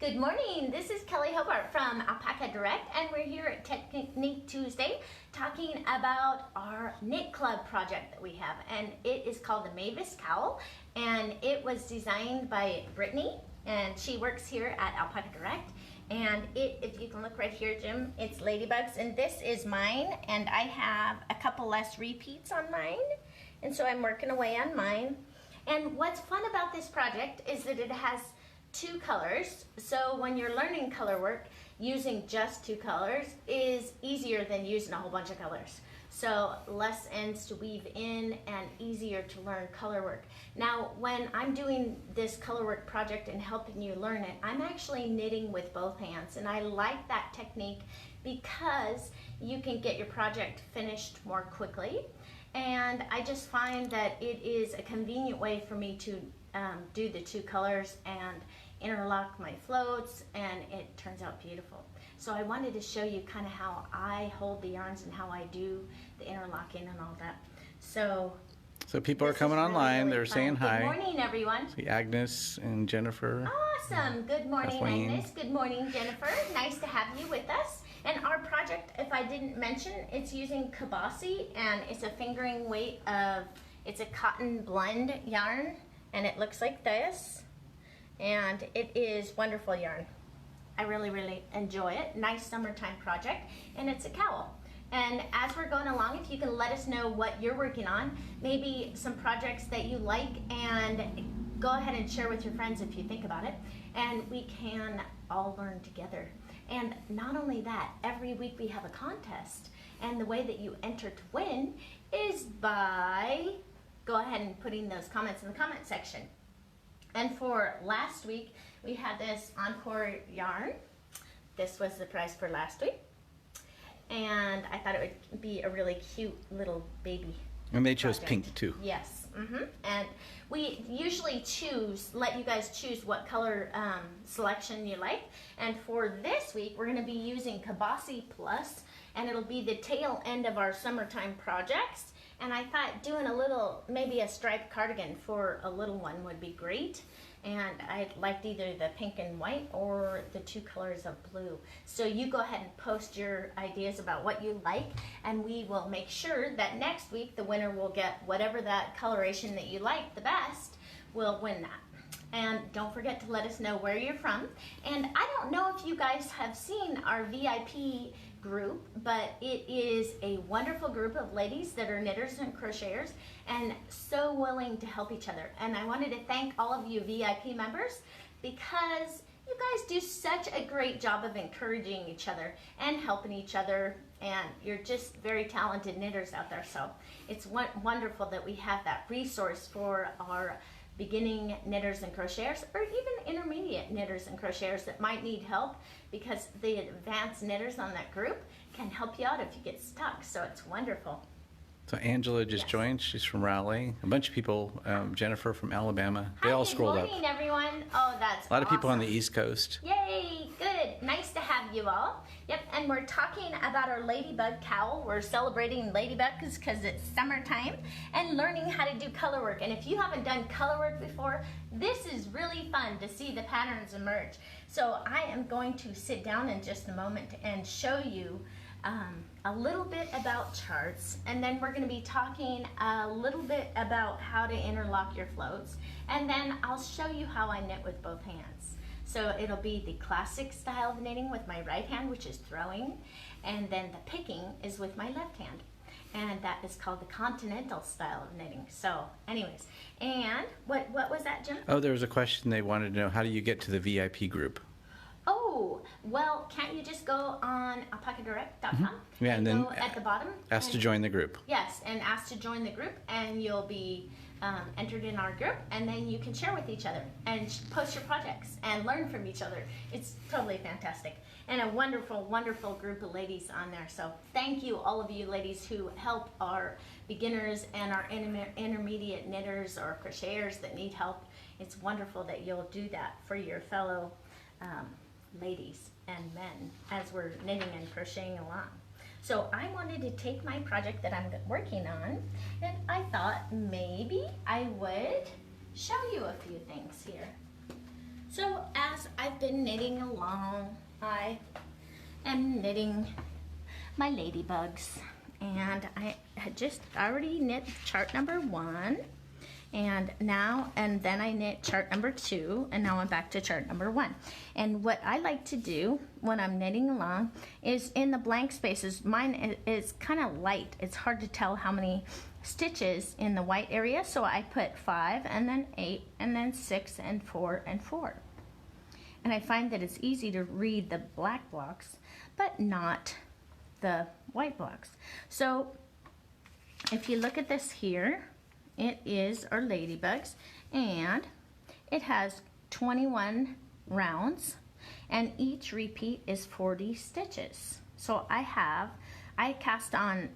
Good morning, this is Kelley Hobart from Alpaca Direct, and we're here at Technique Tuesday talking about our knit club project that we have, and it is called the Mavis Cowl, and it was designed by Brittany, and she works here at Alpaca Direct. And if you can look right here, Jim, it's ladybugs, and this is mine, and I have a couple less repeats on mine, and so I'm working away on mine. And what's fun about this project is that it has two colors, so when you're learning color work, using just two colors is easier than using a whole bunch of colors. So less ends to weave in and easier to learn color work. Now, when I'm doing this color work project and helping you learn it, I'm actually knitting with both hands, and I like that technique because you can get your project finished more quickly. And I just find that it is a convenient way for me to do the two colors and interlock my floats, and it turns out beautiful. So I wanted to show you kind of how I hold the yarns and how I do the interlocking and all that. So people are coming online. Really they're fun. saying hi. Good morning, everyone. See Agnes and Jennifer. Awesome. Good morning, Kathleen. Agnes. Good morning, Jennifer. Nice to have you with us. And our project, if I didn't mention, it's using Kabasi, and it's a fingering weight of, it's a cotton blend yarn, and it looks like this. And it is wonderful yarn. I really, really enjoy it. Nice summertime project, and it's a cowl. And as we're going along, if you can let us know what you're working on, maybe some projects that you like, and go ahead and share with your friends if you think about it, and we can all learn together. And not only that, every week we have a contest, and the way that you enter to win is by go ahead and putting those comments in the comment section. And for last week, we had this Encore yarn. This was the prize for last week. And I thought it would be a really cute little baby And they chose project. pink too. Yes. And we usually let you guys choose what color selection you like. And for this week, we're going to be using Kabasi Plus, and it'll be the tail end of our summertime projects. And I thought doing a little, maybe a striped cardigan for a little one would be great. And I liked either the pink and white or the two colors of blue. So you go ahead and post your ideas about what you like, and we will make sure that next week the winner will get whatever that coloration that you like the best will win that. And don't forget to let us know where you're from. And I don't know if you guys have seen our VIP group, but it is a wonderful group of ladies that are knitters and crocheters and so willing to help each other. And I wanted to thank all of you VIP members because you guys do such a great job of encouraging each other and helping each other, and you're just very talented knitters out there. So it's wonderful that we have that resource for our beginning knitters and crocheters, or even intermediate knitters and crocheters that might need help, because the advanced knitters on that group can help you out if you get stuck. So it's wonderful. So Angela just joined. She's from Raleigh. A bunch of people. Jennifer from Alabama. They all scrolled up. Good morning, everyone. Oh, that's A lot of people on the awesome. East Coast. Yay, good. Nice to have you all. Yep, and we're talking about our ladybug cowl. We're celebrating ladybugs because it's summertime, and learning how to do color work. And if you haven't done color work before, this is really fun to see the patterns emerge. So I am going to sit down in just a moment and show you a little bit about charts, and then we're going to be talking a little bit about how to interlock your floats, and then I'll show you how I knit with both hands. So it'll be the classic style of knitting with my right hand, which is throwing, and then the picking is with my left hand, and that is called the continental style of knitting. So anyways, and what was that, Jim? Oh, there was a question they wanted to know. How do you get to the VIP group? Oh, well, can't you just go on alpacadirect.com Yeah, and then go at the bottom? Ask to join the group. Yes, and ask to join the group, and you'll be entered in our group, and then you can share with each other and post your projects and learn from each other. It's totally fantastic, and a wonderful, wonderful group of ladies on there. So thank you, all of you ladies who help our beginners and our intermediate knitters or crocheters that need help. It's wonderful that you'll do that for your fellow ladies and men as we're knitting and crocheting along. So I wanted to take my project that I'm working on, and I thought maybe I would show you a few things here. So as as I've been knitting along, I am knitting my ladybugs, and I had just already knit chart number 1, and then I knit chart number 2, and now I'm back to chart number 1. And what I like to do when I'm knitting along is in the blank spaces, mine is kind of light. It's hard to tell how many stitches in the white area, so I put 5 and then 8 and then 6 and 4 and 4. And I find that it's easy to read the black blocks but not the white blocks. So if you look at this here, it is our ladybugs, and it has 21 rounds, and each repeat is 40 stitches. So I cast on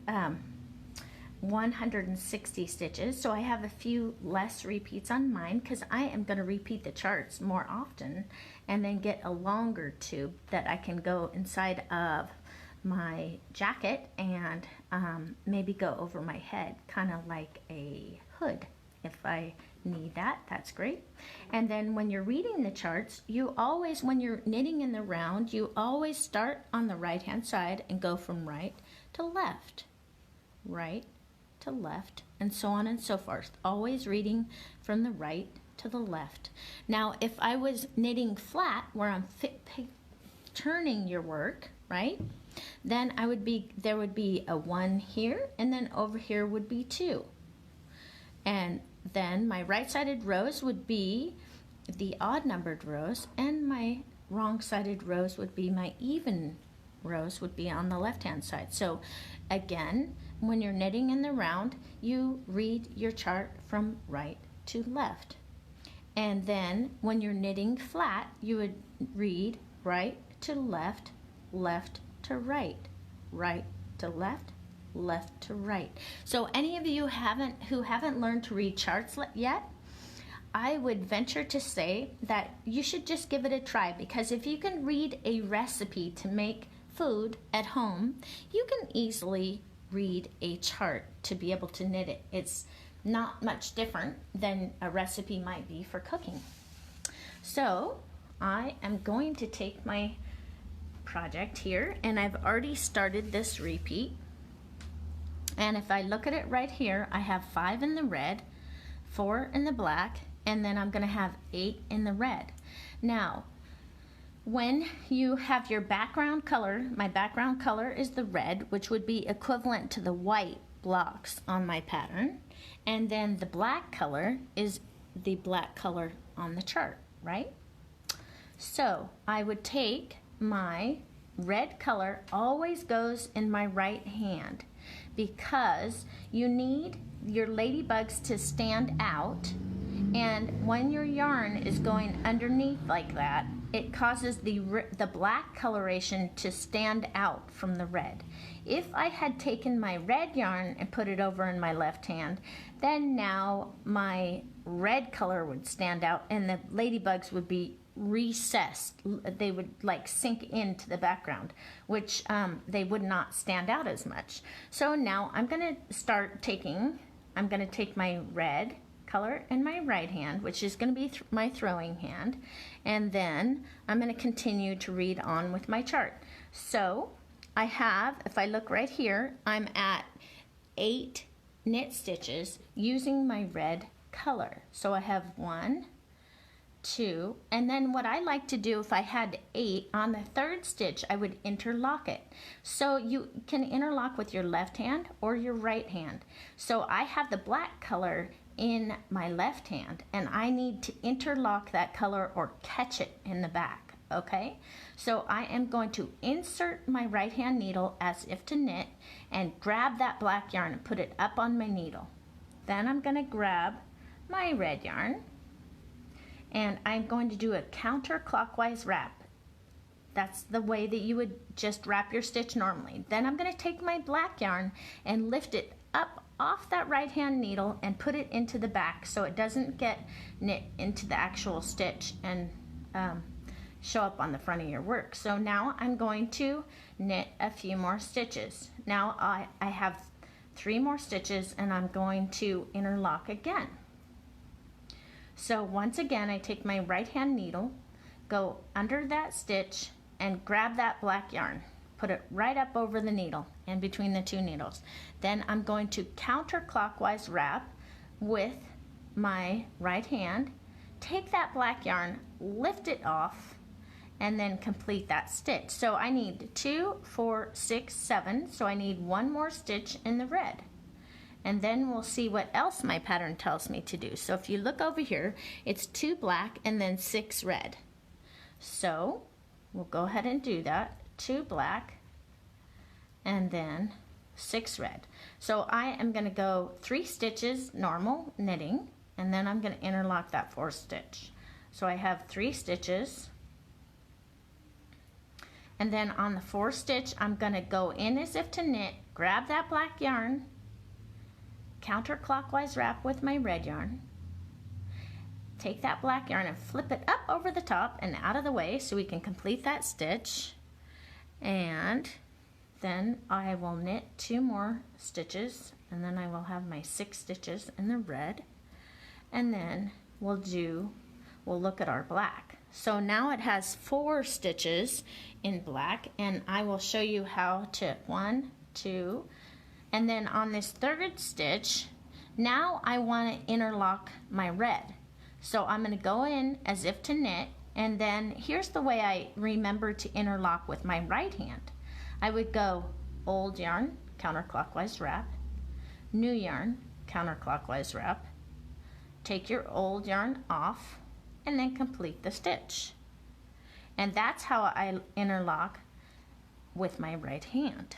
160 stitches, so I have a few less repeats on mine because I am going to repeat the charts more often and then get a longer tube that I can go inside of my jacket and maybe go over my head, kind of like a hood. If I need that, that's great. And then when you're reading the charts, you always, when you're knitting in the round, you always start on the right hand side and go from right to left, right to left, and so on and so forth, always reading from the right to the left. Now if I was knitting flat where I'm turning your work, right, then there would be a 1 here, and then over here would be 2. And then my right-sided rows would be the odd-numbered rows, and my wrong-sided rows would be my even rows would be on the left-hand side. So again, when you're knitting in the round, you read your chart from right to left. And then when you're knitting flat, you would read right to left, left to right, right to left, left to right. So any of you who haven't learned to read charts yet, I would venture to say that you should just give it a try, because if you can read a recipe to make food at home, you can easily read a chart to be able to knit it. It's not much different than a recipe might be for cooking. So I am going to take my project here, and I've already started this repeat, and if I look at it right here, I have 5 in the red, 4 in the black, and then I'm going to have 8 in the red. Now when you have your background color, my background color is the red, which would be equivalent to the white blocks on my pattern, and then the black color is the black color on the chart, right? So I would take my red color, always goes in my right hand, because you need your ladybugs to stand out, and when your yarn is going underneath like that, it causes the black coloration to stand out from the red. If I had taken my red yarn and put it over in my left hand, then now my red color would stand out and the ladybugs would be recessed. They would like sink into the background, which they would not stand out as much. So now I'm going to take my red color in my right hand, which is going to be my throwing hand, and then I'm going to continue to read on with my chart. So I have, if I look right here, I'm at 8 knit stitches using my red color. So I have 1, 2, and then what I like to do, if I had 8 on the 3rd stitch, I would interlock it. So you can interlock with your left hand or your right hand. So I have the black color in my left hand, and I need to interlock that color or catch it in the back, okay? So I am going to insert my right hand needle as if to knit and grab that black yarn and put it up on my needle. Then I'm going to grab my red yarn, and I'm going to do a counterclockwise wrap. That's the way that you would just wrap your stitch normally. Then I'm going to take my black yarn and lift it up off that right hand needle and put it into the back so it doesn't get knit into the actual stitch and show up on the front of your work. So now I'm going to knit a few more stitches. Now I have 3 more stitches, and I'm going to interlock again. So once again, I take my right hand needle, go under that stitch and grab that black yarn. Put it right up over the needle and between the two needles. Then I'm going to counterclockwise wrap with my right hand. Take that black yarn, lift it off, and then complete that stitch. So I need 2, 4, 6, 7. So I need one more stitch in the red. And then we'll see what else my pattern tells me to do. So if you look over here, it's 2 black and then 6 red. So we'll go ahead and do that. 2 black and then 6 red. So I am going to go 3 stitches normal knitting, and then I'm going to interlock that 4th stitch. So I have 3 stitches, and then on the 4th stitch I'm going to go in as if to knit, grab that black yarn, counterclockwise wrap with my red yarn, take that black yarn and flip it up over the top and out of the way so we can complete that stitch. And then I will knit 2 more stitches, and then I will have my 6 stitches in the red, and then we'll look at our black. So now it has 4 stitches in black, and I will show you how to 1, 2, and then on this 3rd stitch, now I want to interlock my red. So I'm going to go in as if to knit, and then here's the way I remember to interlock with my right hand. I would go old yarn, counterclockwise wrap, new yarn, counterclockwise wrap, take your old yarn off, and then complete the stitch. And that's how I interlock with my right hand.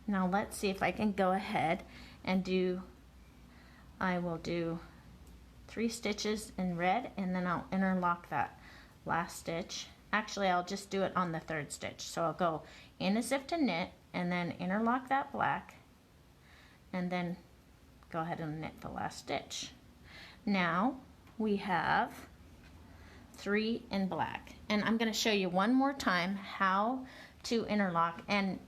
Now let's see if I can go ahead and I will do 3 stitches in red, and then I'll interlock that last stitch. Actually, I'll just do it on the 3rd stitch. So I'll go in as if to knit, and then interlock that black, and then go ahead and knit the last stitch. Now we have 3 in black, and I'm going to show you one more time how to interlock. And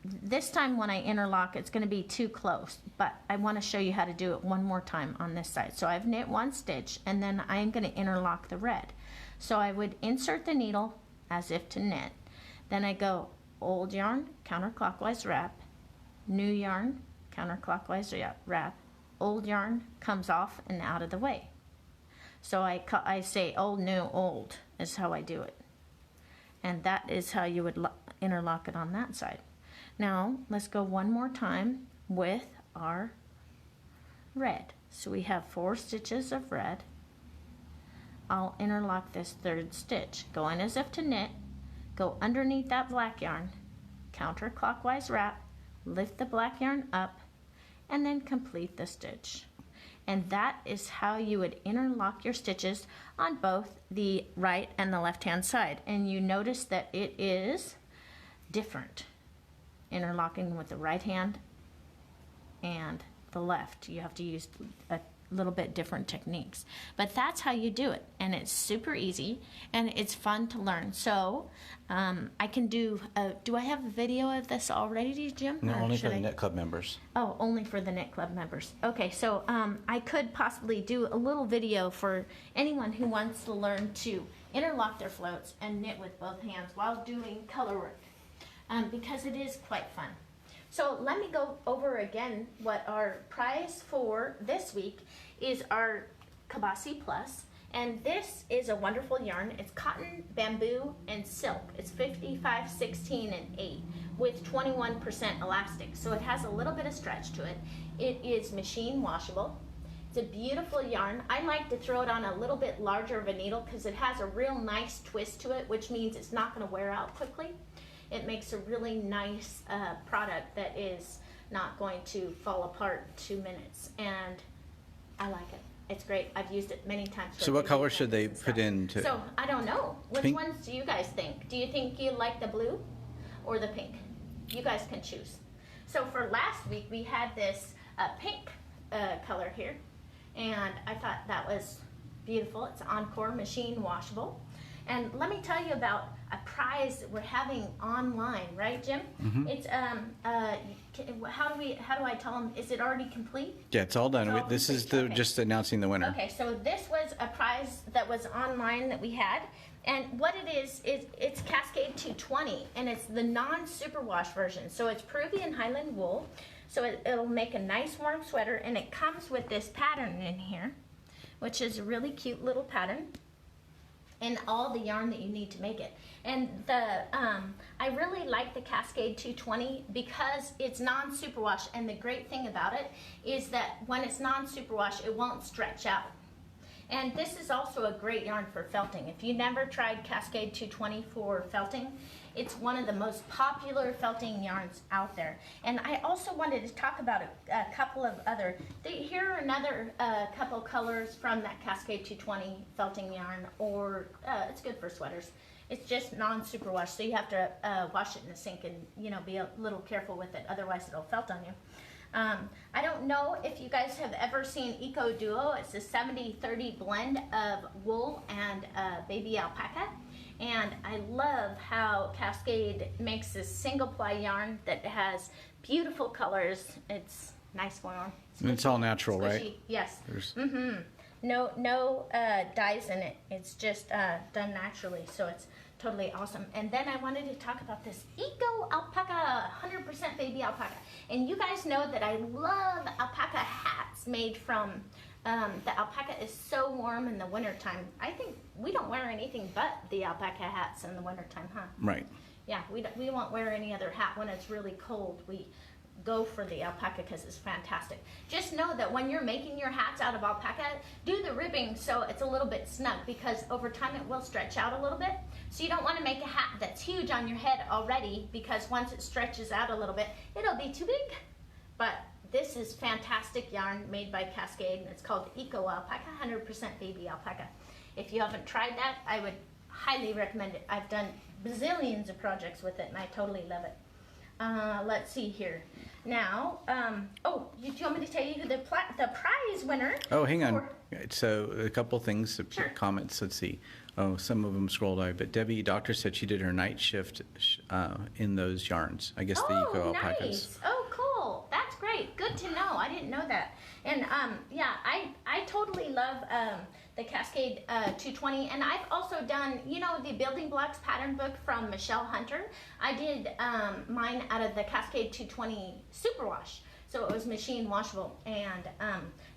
this time when I interlock, it's going to be too close, but I want to show you how to do it one more time on this side. So I've knit 1 stitch, and then I'm going to interlock the red. So I would insert the needle as if to knit. Then I go old yarn, counterclockwise wrap, new yarn, counterclockwise wrap, old yarn comes off and out of the way. So I say old, new, old is how I do it. And that is how you would interlock it on that side. Now let's go one more time with our red. So we have 4 stitches of red. I'll interlock this 3rd stitch. Go in as if to knit, go underneath that black yarn, counterclockwise wrap, lift the black yarn up, and then complete the stitch. And that is how you would interlock your stitches on both the right and the left hand side. And you notice that it is different. Interlocking with the right hand and the left, you have to use a little bit different techniques, but that's how you do it, and it's super easy and it's fun to learn. So I can do I have a video of this already, Jim? No, only for the Knit Club members. Oh, only for the Knit Club members. Okay, so I could possibly do a little video for anyone who wants to learn to interlock their floats and knit with both hands while doing color work, because it is quite fun. So let me go over again what our prize for this week is. Our Kabasi Plus, and this is a wonderful yarn. It's cotton, bamboo, and silk. It's 55, 16, and 8 with 21% elastic, so it has a little bit of stretch to it. It is machine washable. It's a beautiful yarn. I like to throw it on a little bit larger of a needle because it has a real nice twist to it, which means it's not going to wear out quickly. It makes a really nice product that is not going to fall apart in 2 minutes, and I like it. It's great. I've used it many times. So what color should they put into? So I don't know. Which Pink? ones do you guys think? Do you think you like the blue or the pink? You guys can choose. So for last week we had this pink color here, and I thought that was beautiful. It's Encore machine washable. And let me tell you about a prize that we're having online, right, Jim? Mm-hmm. It's how do I tell them? Is it already complete? Yeah, it's all done. It's all this complete. is just announcing the winner. Okay, so this was a prize that was online that we had, And what it is it's Cascade 220, and it's the non-superwash version. So it's Peruvian Highland wool, so it'll make a nice warm sweater, and it comes with this pattern in here, which is a really cute little pattern, and all the yarn that you need to make it. And I really like the Cascade 220 because it's non-superwash, and the great thing about it is that when it's non-superwash, it won't stretch out. And this is also a great yarn for felting. If you never tried Cascade 220 for felting, it's one of the most popular felting yarns out there. And I also wanted to talk about a couple of other, here are another couple colors from that Cascade 220 felting yarn, or it's good for sweaters. It's just non-superwash, so you have to wash it in the sink and, you know, be a little careful with it, otherwise it'll felt on you. I don't know if you guys have ever seen Eco Duo. It's a 70-30 blend of wool and baby alpaca. And I love how Cascade makes this single ply yarn that has beautiful colors. It's nice warm. And it's all natural, squishy. right? Yes. No dyes in it. It's just done naturally, so it's totally awesome. And then I wanted to talk about this Eco Alpaca, 100% baby alpaca. And you guys know that I love alpaca hats made from, the alpaca is so warm in the wintertime. I think we don't wear anything but the alpaca hats in the wintertime, huh? Right. Yeah, we won't wear any other hat when it's really cold. We go for the alpaca because it's fantastic. Just know that when you're making your hats out of alpaca, do the ribbing so it's a little bit snug, because over time it will stretch out a little bit. So you don't want to make a hat that's huge on your head already, because once it stretches out a little bit, it'll be too big. But this is fantastic yarn made by Cascade, and it's called Eco Alpaca, 100% baby alpaca. If you haven't tried that, I would highly recommend it. I've done bazillions of projects with it, and I totally love it. Let's see here. Now, do you want me to tell you who the prize winner? Oh, hang on. So a couple things, Sure. comments. Let's see. Oh, some of them scrolled out. But Debbie Doctor said she did her night shift in those yarns. I guess the Eco Alpacas. Nice. Oh, cool. That's great. Good to know. I didn't know that. And yeah, I totally love the Cascade 220, and I've also done, you know, the building blocks pattern book from Michelle Hunter. I did mine out of the Cascade 220 superwash, so it was machine washable, and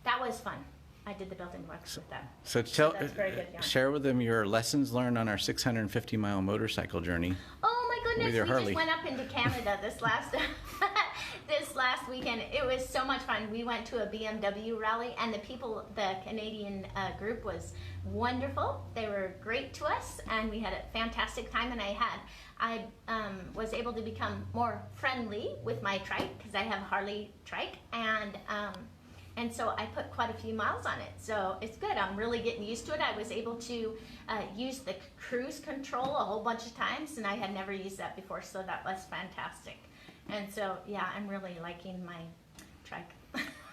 that was fun. I did the building blocks with that. So That's very good yarn. share with them your lessons learned on our 650-mile motorcycle journey. Oh my goodness, With we your just Harley. went up into Canada this last this last weekend. It was so much fun. We went to a BMW rally, and the Canadian group was wonderful. They were great to us, and we had a fantastic time. And I was able to become more friendly with my trike, because I have a Harley trike, and so I put quite a few miles on it. So it's good. I'm really getting used to it. I was able to use the cruise control a whole bunch of times, and I had never used that before, so that was fantastic. And so, yeah, I'm really liking my trike.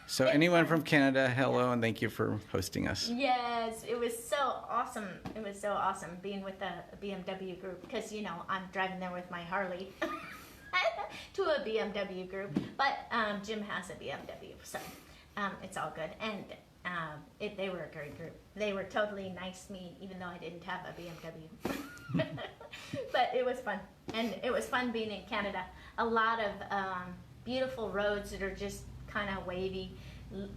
So anyone from Canada, hello, and thank you for hosting us. Yes, it was so awesome. It was so awesome being with the BMW group, because, you know, I'm driving there with my Harley to a BMW group. But Jim has a BMW, so it's all good. And they were a great group. They were totally nice to me, even though I didn't have a BMW. But it was fun. And it was fun being in Canada. A lot of beautiful roads that are just kind of wavy,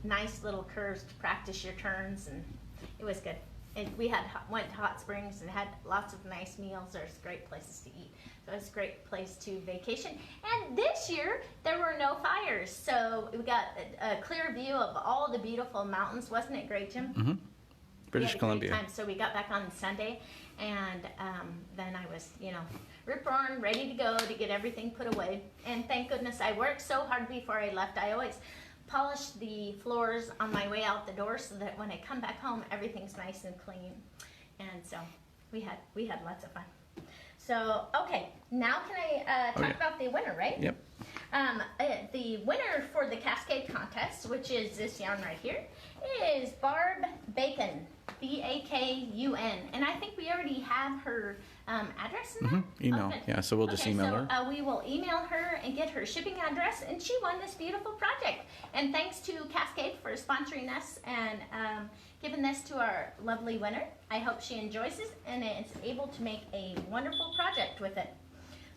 nice little curves to practice your turns, and it was good. We went to hot springs and had lots of nice meals. There's great places to eat. So it was a great place to vacation. And this year, there were no fires. So we got a clear view of all the beautiful mountains. Wasn't it great, Jim? Mm-hmm. British Columbia. Time. So we got back on Sunday, and then I was, you know, rip-roaring, ready to go to get everything put away. And thank goodness I worked so hard before I left. I always polish the floors on my way out the door so that when I come back home, everything's nice and clean. And so we had lots of fun. So, okay, now can I talk about the winner, right? Yep. The winner for the Cascade contest, which is this yarn right here, is Barb Bacon, Bakun. And I think we already have her address in that? Email. Okay. Yeah, so we'll just email her. We will email her and get her shipping address, and she won this beautiful project. And thanks to Cascade for sponsoring us and giving this to our lovely winner. I hope she enjoys this and is able to make a wonderful project with it.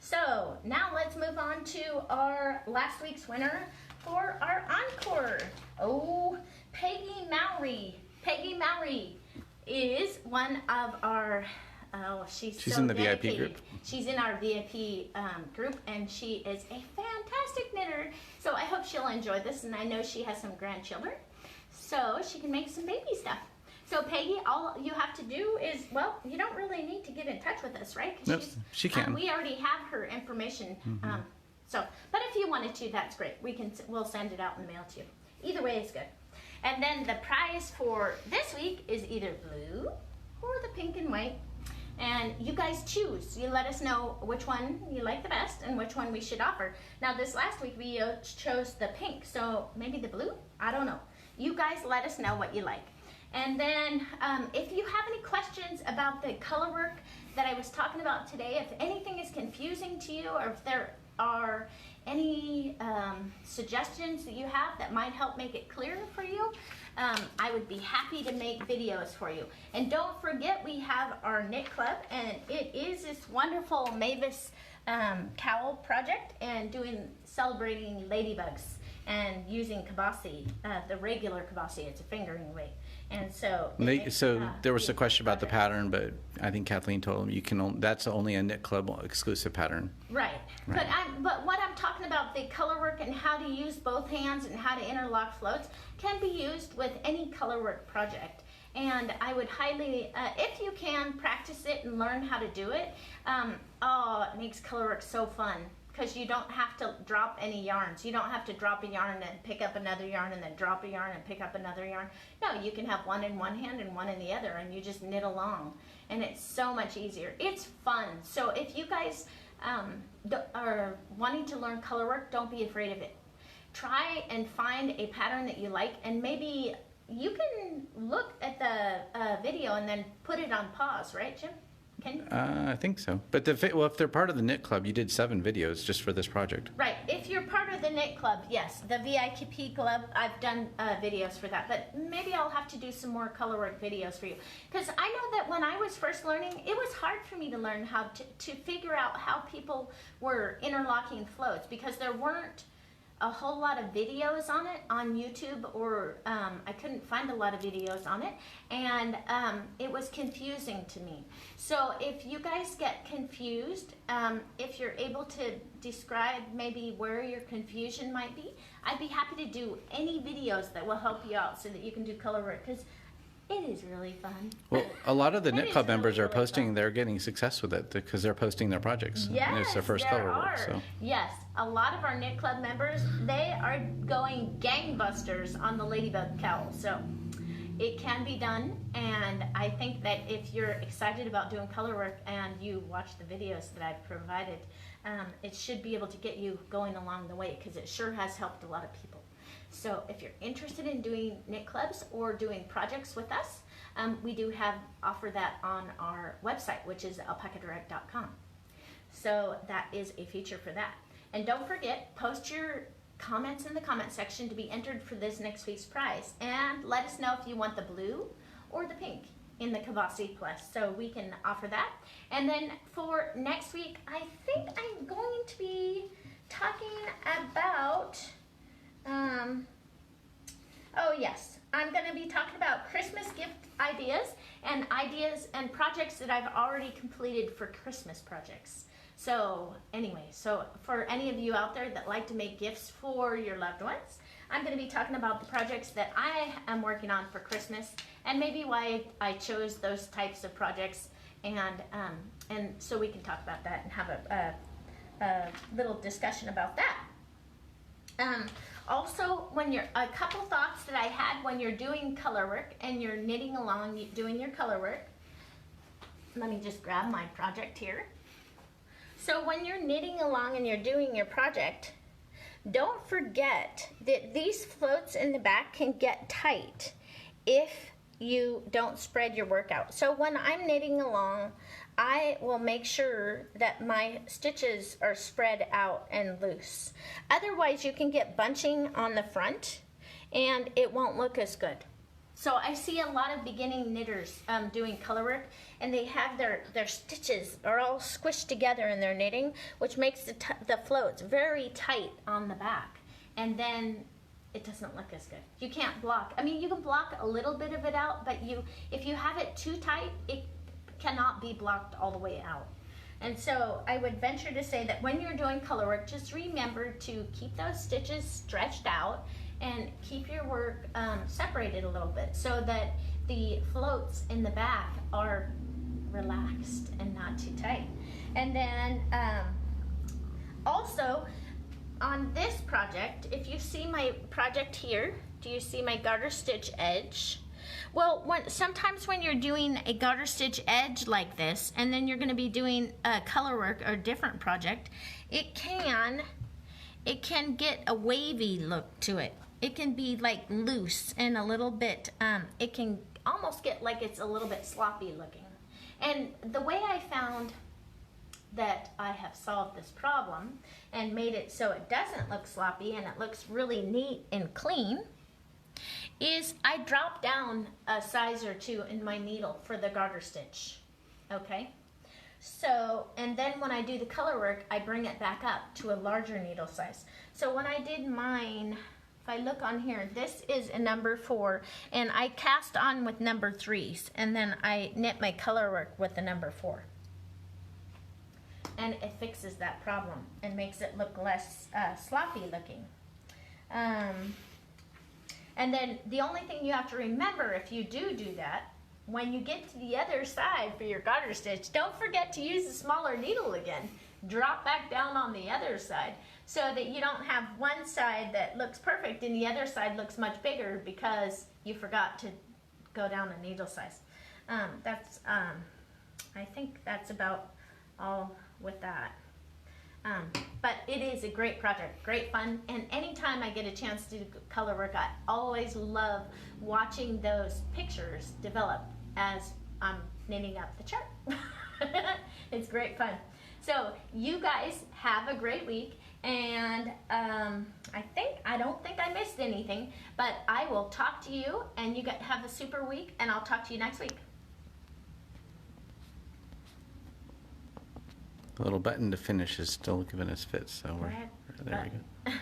So now let's move on to our last week's winner for our encore. Oh, Peggy Mowry. Peggy Mowry is one of our, she's so in the dedicated. VIP group. She's in our VIP group, and she is a fantastic knitter. So I hope she'll enjoy this, and I know she has some grandchildren, so she can make some baby stuff. So Peggy, all you have to do is, well, you don't really need to get in touch with us, right? Nope, she can. We already have her information. But if you wanted to, that's great. We'll send it out in the mail to you. Either way is good. And then the prize for this week is either blue or the pink and white. And you guys choose. You let us know which one you like the best and which one we should offer. Now this last week we chose the pink, so maybe the blue? I don't know. You guys let us know what you like. And then if you have any questions about the color work that I was talking about today, if anything is confusing to you, or if there are any suggestions that you have that might help make it clearer for you, I would be happy to make videos for you. And don't forget, we have our knit club, and it is this wonderful Mavis cowl project, and celebrating ladybugs and using kabasi, the regular kabasi. It's a fingering weight. And so, there was a question about the pattern, but I think Kathleen told them that's only a knit club exclusive pattern. Right. But what I'm talking about, the color work and how to use both hands and how to interlock floats, can be used with any color work project. And I would highly, if you can, practice it and learn how to do it. It makes color work so fun, because you don't have to drop any yarns. You don't have to drop a yarn and then pick up another yarn and then drop a yarn and pick up another yarn. No, you can have one in one hand and one in the other, and you just knit along. And it's so much easier. It's fun. So if you guys are wanting to learn color work, don't be afraid of it. Try and find a pattern that you like, and maybe you can look at the video and then put it on pause, right, Jim? Can you? I think so. But if they're part of the knit club, you did 7 videos just for this project. Right. If you're part of the knit club, yes, the VIP club, I've done videos for that. But maybe I'll have to do some more color work videos for you, because I know that when I was first learning, it was hard for me to learn how to figure out how people were interlocking floats, because there weren't a whole lot of videos on it on YouTube, or I couldn't find a lot of videos on it, and it was confusing to me. So if you guys get confused, if you're able to describe maybe where your confusion might be, I'd be happy to do any videos that will help you out so that you can do color work, because it is really fun. Well, a lot of the knit club members are posting, they're getting success with it because they're posting their projects. Yes, and it's their first color work. So. Yes, a lot of our knit club members, they are going gangbusters on the ladybug cowl. So it can be done, and I think that if you're excited about doing color work and you watch the videos that I've provided, it should be able to get you going along the way, because it sure has helped a lot of people. So if you're interested in doing knit clubs or doing projects with us, we do offer that on our website, which is alpacadirect.com. So that is a feature for that. And don't forget, post your comments in the comment section to be entered for this next week's prize. And let us know if you want the blue or the pink in the Kabasi Plus, so we can offer that. And then for next week, I think I'm going to be talking about... oh yes, I'm going to be talking about Christmas gift ideas and projects that I've already completed for Christmas projects. So anyway, so for any of you out there that like to make gifts for your loved ones, I'm going to be talking about the projects that I am working on for Christmas, and maybe why I chose those types of projects, and so we can talk about that and have a little discussion about that. Also, a couple thoughts that I had when you're doing color work and you're knitting along, doing your color work. Let me just grab my project here. So when you're knitting along and you're doing your project, don't forget that these floats in the back can get tight if you don't spread your work out. So when I'm knitting along, I will make sure that my stitches are spread out and loose. Otherwise, you can get bunching on the front and it won't look as good. So I see a lot of beginning knitters doing color work, and they have their stitches are all squished together in their knitting, which makes the floats very tight on the back, and then it doesn't look as good. You can't block. I mean, you can block a little bit of it out, but if you have it too tight, it cannot be blocked all the way out. And so I would venture to say that when you're doing color work, just remember to keep those stitches stretched out and keep your work separated a little bit so that the floats in the back are relaxed and not too tight. And then also on this project, if you see my project here, do you see my garter stitch edge? Well, sometimes when you're doing a garter stitch edge like this, and then you're going to be doing a color work or a different project, it can get a wavy look to it. It can be like loose and a little bit, it can almost get like it's a little bit sloppy looking. And the way I found that I have solved this problem and made it so it doesn't look sloppy and it looks really neat and clean is I drop down a size or two in my needle for the garter stitch, okay? So, and then when I do the color work, I bring it back up to a larger needle size. So when I did mine, if I look on here, this is a number 4, and I cast on with number 3s, and then I knit my color work with the number 4. And it fixes that problem and makes it look less sloppy looking. And then the only thing you have to remember if you do that, when you get to the other side for your garter stitch, don't forget to use the smaller needle again. Drop back down on the other side so that you don't have one side that looks perfect and the other side looks much bigger because you forgot to go down a needle size. I think that's about all with that. But it is a great project, great fun, and anytime I get a chance to do color work, I always love watching those pictures develop as I'm knitting up the chart. It's great fun. So you guys have a great week, and I don't think I missed anything, but I will talk to you, and you guys have a super week, and I'll talk to you next week. The little button to finish is still giving us fits, so there we go.